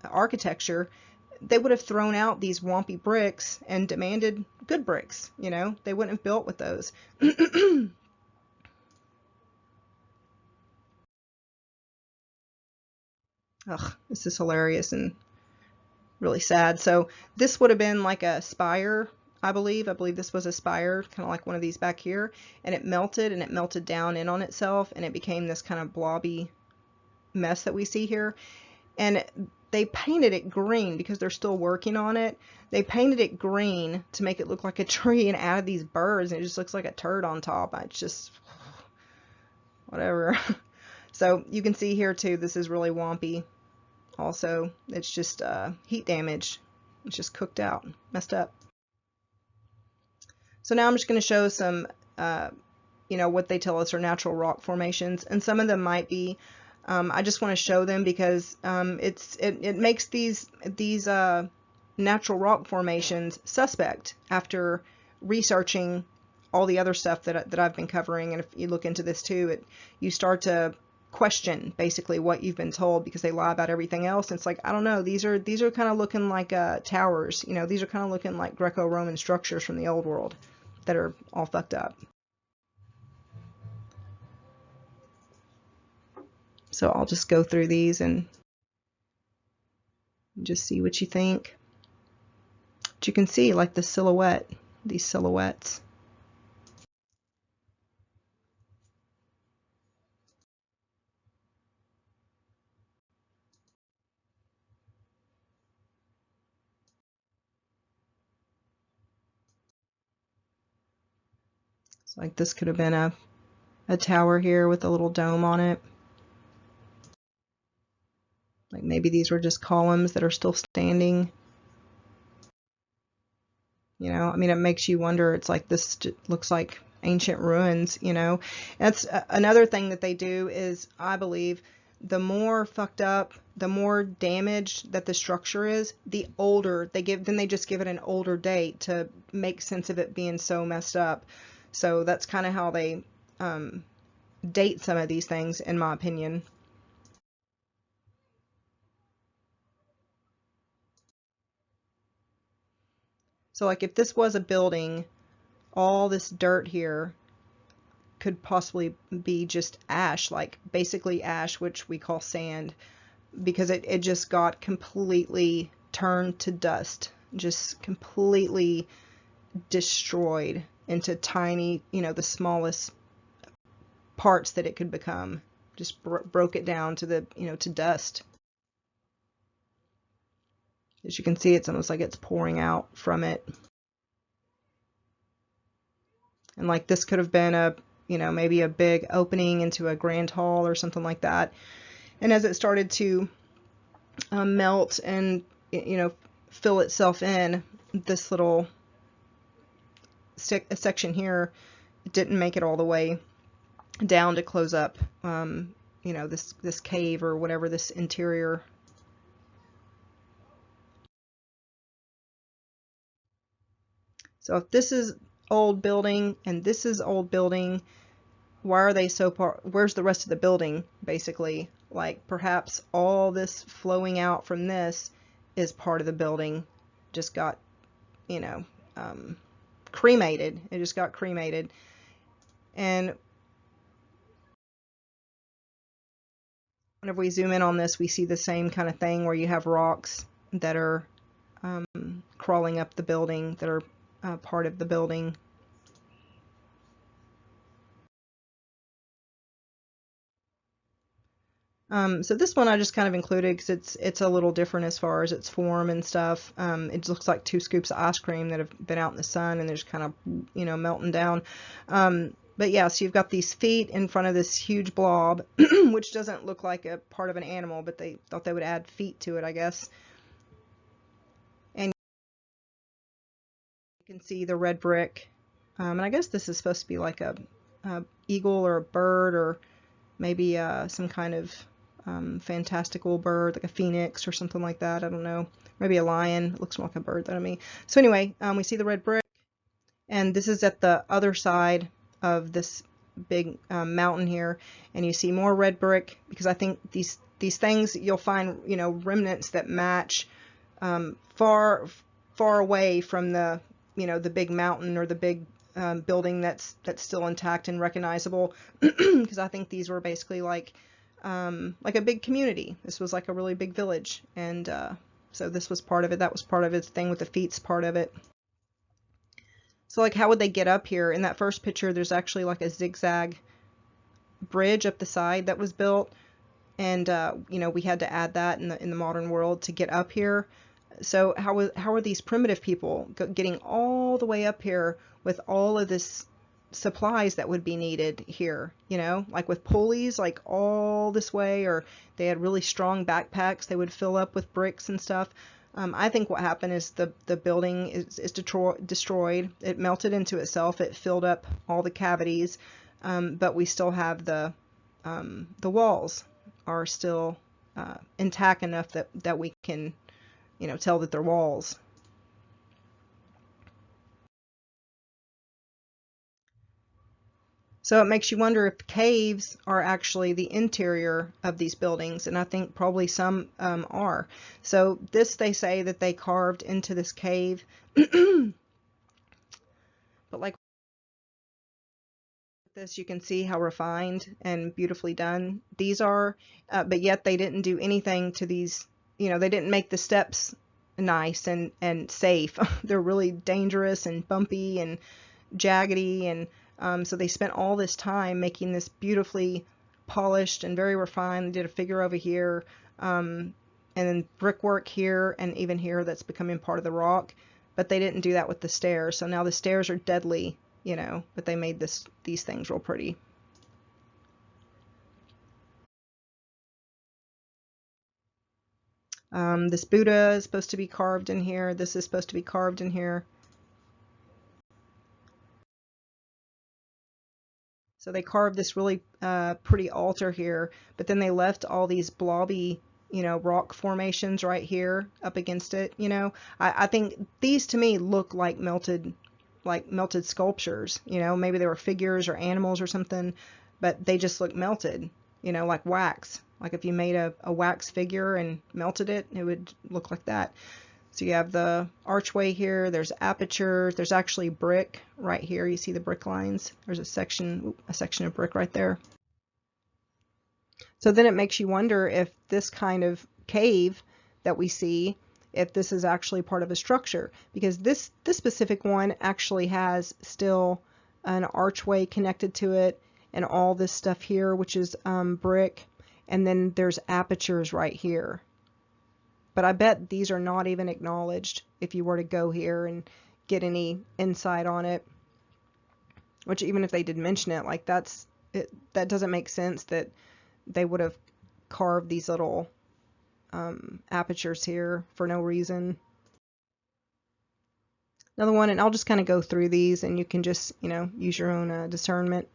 A: architecture. They would have thrown out these wompy bricks and demanded good bricks. You know, they wouldn't have built with those. Ugh, this is hilarious and really sad. So this would have been like a spire, I believe. I believe this was a spire, kind of like one of these back here, and it melted down in on itself, and it became this kind of blobby mess that we see here. And they painted it green because they're still working on it. They painted it green to make it look like a tree and added these birds, and it just looks like a turd on top. It's just whatever. So you can see here too, this is really wompy. Also, it's just heat damage. It's just cooked out, messed up. So now I'm just going to show some, you know, what they tell us are natural rock formations, and some of them might be. I just want to show them because it makes these natural rock formations suspect after researching all the other stuff that I've been covering. And if you look into this too, you start to question basically what you've been told because they lie about everything else. And it's like, I don't know, these are kind of looking like towers. You know, these are kind of looking like Greco-Roman structures from the old world that are all fucked up. So I'll just go through these and just see what you think. But you can see like the silhouette, these silhouettes. So like this could have been a tower here with a little dome on it. Like maybe these were just columns that are still standing. You know, I mean, it makes you wonder. It's like this looks like ancient ruins, you know. That's another thing that they do is, I believe, the more fucked up, the more damaged that the structure is, the older they give, then they just give it an older date to make sense of it being so messed up. So that's kind of how they date some of these things, in my opinion. So like if this was a building, all this dirt here could possibly be just ash, like basically ash, which we call sand, because it just got completely turned to dust, just completely destroyed into tiny, you know, the smallest parts that it could become. Just broke it down to the, you know, to dust. As you can see, it's almost like it's pouring out from it. And like this could have been a, you know, maybe a big opening into a grand hall or something like that. And as it started to melt and, you know, fill itself in, this little section here didn't make it all the way down to close up, you know, this cave or whatever, this interior. So if this is old building and this is old building, why are they so far? Where's the rest of the building, basically? Like perhaps all this flowing out from this is part of the building, just got, you know, cremated. It just got cremated. And whenever we zoom in on this, we see the same kind of thing where you have rocks that are crawling up the building, that are part of the building. So this one I just kind of included because it's a little different as far as its form and stuff. It looks like 2 scoops of ice cream that have been out in the sun and they're just kind of, you know, melting down. But yeah, so you've got these feet in front of this huge blob, which doesn't look like a part of an animal, but they thought they would add feet to it, I guess. And you can see the red brick. And I guess this is supposed to be like a eagle or a bird or maybe some kind of fantastical bird, like a phoenix or something like that. I don't know. Maybe a lion. It looks more like a bird than me. So anyway, we see the red brick, and this is at the other side of this big mountain here, and you see more red brick because I think these things you'll find, you know, remnants that match far away from the, you know, the big mountain or the big building that's still intact and recognizable, because I think these were basically like a big community. This was like a really big village, and so this was part of it. That was part of it. The thing with the feet's part of it. So like, how would they get up here? In that first picture, there's actually like a zigzag bridge up the side that was built, and you know, we had to add that in the modern world to get up here. So how are these primitive people getting all the way up here with all of this supplies that would be needed here, you know, like with pulleys, like all this way, or they had really strong backpacks they would fill up with bricks and stuff. I think what happened is the building is destroyed. It melted into itself. It filled up all the cavities, but we still have the walls are still intact enough that we can, you know, tell that they're walls. So it makes you wonder if caves are actually the interior of these buildings, and I think probably some are. So this, they say that they carved into this cave, but like this, you can see how refined and beautifully done these are, but yet they didn't do anything to these, you know, they didn't make the steps nice and safe. They're really dangerous and bumpy and jaggedy, and so they spent all this time making this beautifully polished and very refined. They did a figure over here, and then brickwork here, and even here that's becoming part of the rock, but they didn't do that with the stairs. So now the stairs are deadly you know, but they made these things real pretty. This Buddha is supposed to be carved in here. This is supposed to be carved in here. So they carved this really pretty altar here, but then they left all these blobby, you know, rock formations right here up against it. You know, I think these to me look like melted sculptures. You know, maybe they were figures or animals or something, but they just look melted. You know, like wax. Like if you made a wax figure and melted it, it would look like that. So you have the archway here, there's aperture, there's actually brick right here. You see the brick lines. There's a section of brick right there. So then it makes you wonder if this kind of cave that we see, if this is actually part of a structure, because this specific one actually has still an archway connected to it and all this stuff here, which is brick, and then there's apertures right here. But I bet these are not even acknowledged if you were to go here and get any insight on it. Which even if they did mention it, like that doesn't make sense that they would have carved these little apertures here for no reason. Another one, and I'll just kind of go through these and you can just, you know, use your own discernment.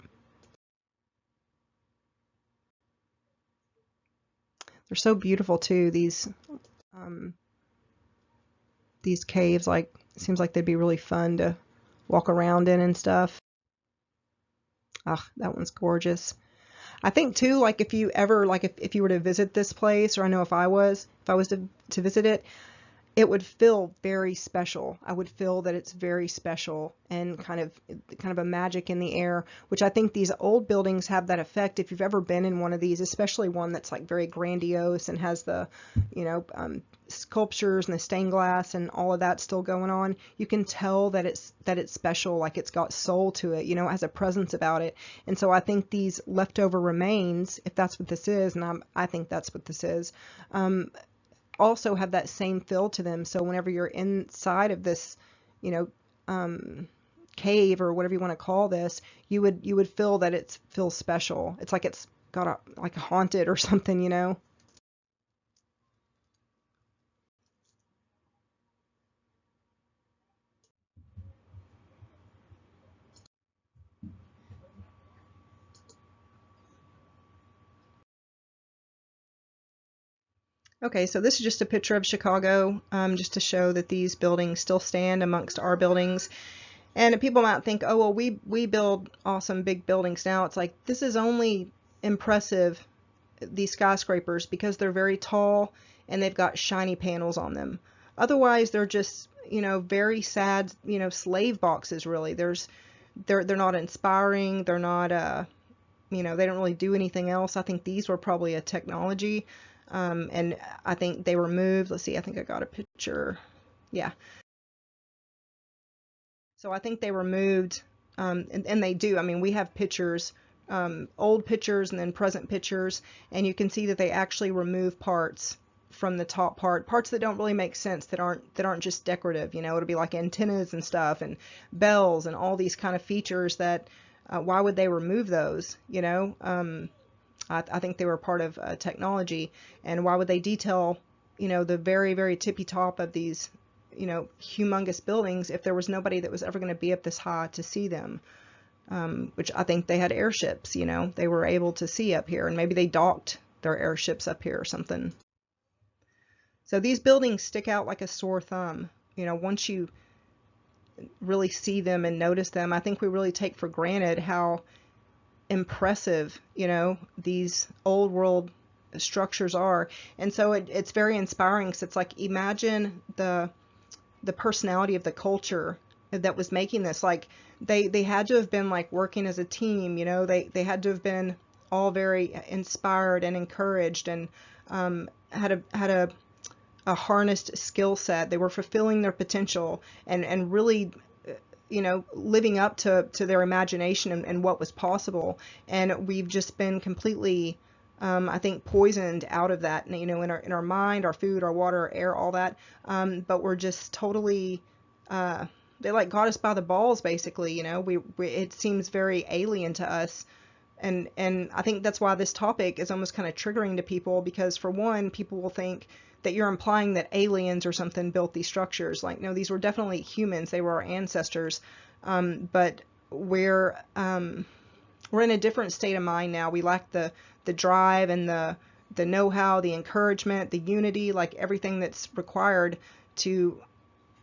A: They're so beautiful too, these caves. Like, it seems like they'd be really fun to walk around in and stuff. Ah, that one's gorgeous. I think too, like if you ever, like if you were to visit this place, or I know if I was to visit it, it would feel very special. I would feel that it's very special and kind of a magic in the air, which I think these old buildings have that effect. If you've ever been in one of these, especially one that's like very grandiose and has the, you know, sculptures and the stained glass and all of that still going on, you can tell that it's special, like it's got soul to it, you know, it has a presence about it. And so I think these leftover remains, if that's what this is, and I think that's what this is, also have that same feel to them. So whenever you're inside of this, you know, cave or whatever you want to call this, you would feel that it feels special. It's like it's got like haunted or something, you know. Okay, so this is just a picture of Chicago, just to show that these buildings still stand amongst our buildings. And people might think, oh, well, we build awesome big buildings now. It's like, this is only impressive, these skyscrapers, because they're very tall and they've got shiny panels on them. Otherwise, they're just, you know, very sad, you know, slave boxes, really. They're not inspiring. They're not, you know, they don't really do anything else. I think these were probably a technology. And I think they were moved. Let's see, I think I got a picture. Yeah. So I think they were moved, and they do. I mean, we have pictures, old pictures and then present pictures, and you can see that they actually remove parts from the top parts that don't really make sense, that aren't just decorative. You know, it'll be like antennas and stuff and bells and all these kind of features that, why would they remove those? You know, I think they were part of technology, and why would they detail, you know, the very, very tippy top of these, you know, humongous buildings if there was nobody that was ever going to be up this high to see them? Which I think they had airships, you know, they were able to see up here, and maybe they docked their airships up here or something. So these buildings stick out like a sore thumb. You know, once you really see them and notice them, I think we really take for granted how impressive, you know, these old world structures are. And so it's very inspiring, because it's like, imagine the personality of the culture that was making this. Like, they had to have been like working as a team, you know, they had to have been all very inspired and encouraged, and had a harnessed skill set. They were fulfilling their potential and really, you know, living up to their imagination and what was possible. And we've just been completely, I think, poisoned out of that, you know, in our mind, our food, our water, our air, all that. But we're just totally, they like got us by the balls, basically. You know, it seems very alien to us. And I think that's why this topic is almost kind of triggering to people, because for one, people will think that you're implying that aliens or something built these structures. Like, no, these were definitely humans. They were our ancestors. But we're in a different state of mind now. We lack the drive and the know-how, the encouragement, the unity, like everything that's required to,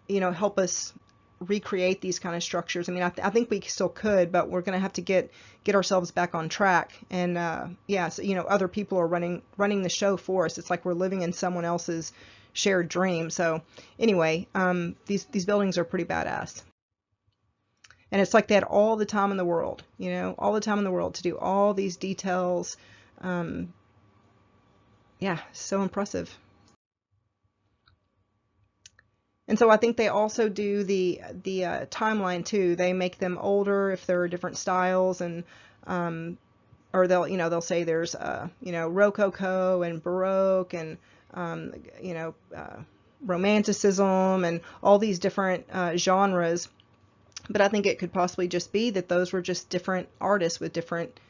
A: you know, help us recreate these kind of structures. I mean, I think we still could, but we're going to have to get ourselves back on track. And yeah, so, you know, other people are running the show for us. It's like we're living in someone else's shared dream. So anyway, these buildings are pretty badass. And it's like they had all the time in the world, you know, all the time in the world to do all these details. Yeah, so impressive. And so I think they also do the timeline too. They make them older if there are different styles, and or they'll say there's you know, Rococo and Baroque and you know, Romanticism and all these different genres. But I think it could possibly just be that those were just different artists with different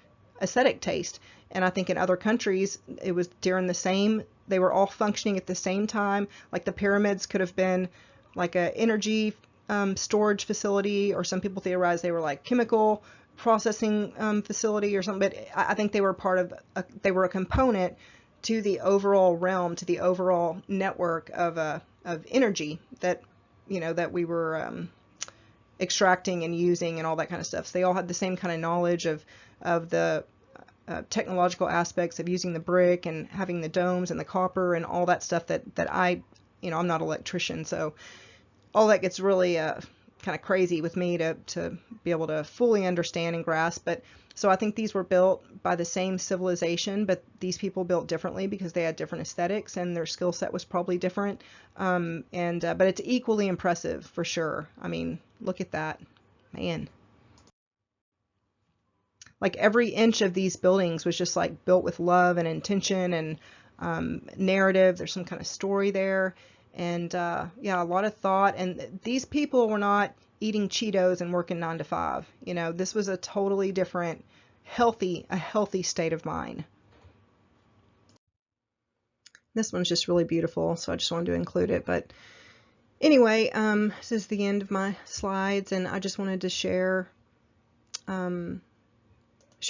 A: aesthetic taste. And I think in other countries, it was during the same, they were all functioning at the same time. Like the pyramids could have been like a energy storage facility, or some people theorize they were like chemical processing facility or something. But I think they were part of, they were a component to the overall realm, to the overall network of energy that, you know, that we were extracting and using and all that kind of stuff. So they all had the same kind of knowledge of the technological aspects of using the brick and having the domes and the copper and all that stuff that I, you know, I'm not an electrician, so all that gets really kind of crazy with me to be able to fully understand and grasp. But so I think these were built by the same civilization, but these people built differently because they had different aesthetics and their skill set was probably different. But it's equally impressive for sure. I mean, look at that, man. Like every inch of these buildings was just like built with love and intention and narrative. There's some kind of story there. And yeah, a lot of thought. And these people were not eating Cheetos and working 9 to 5. You know, this was a totally different, a healthy state of mind. This one's just really beautiful, so I just wanted to include it. But anyway, this is the end of my slides, and I just wanted to share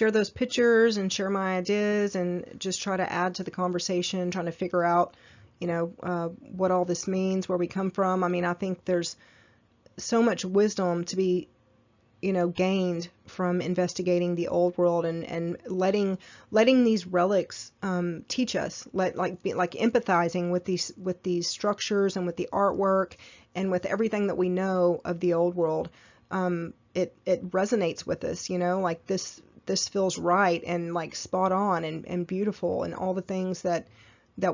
A: those pictures and share my ideas and just try to add to the conversation, trying to figure out, you know, what all this means, where we come from. I mean, I think there's so much wisdom to be, you know, gained from investigating the old world and letting these relics teach us, like empathizing with these structures and with the artwork and with everything that we know of the old world. It resonates with us, you know, like this feels right and like spot on and beautiful, and all the things that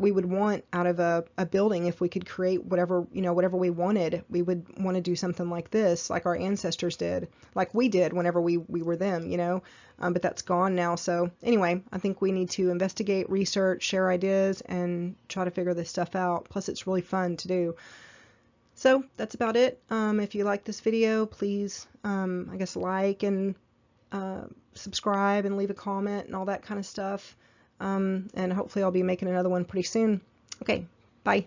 A: we would want out of a building. If we could create whatever, you know, whatever we wanted, we would want to do something like this, like our ancestors did, like we did whenever we were them, you know. But that's gone now. So anyway, I think we need to investigate, research, share ideas, and try to figure this stuff out. Plus it's really fun to do. So that's about it. If you like this video, please I guess like and subscribe and leave a comment and all that kind of stuff. And hopefully I'll be making another one pretty soon. Okay, bye.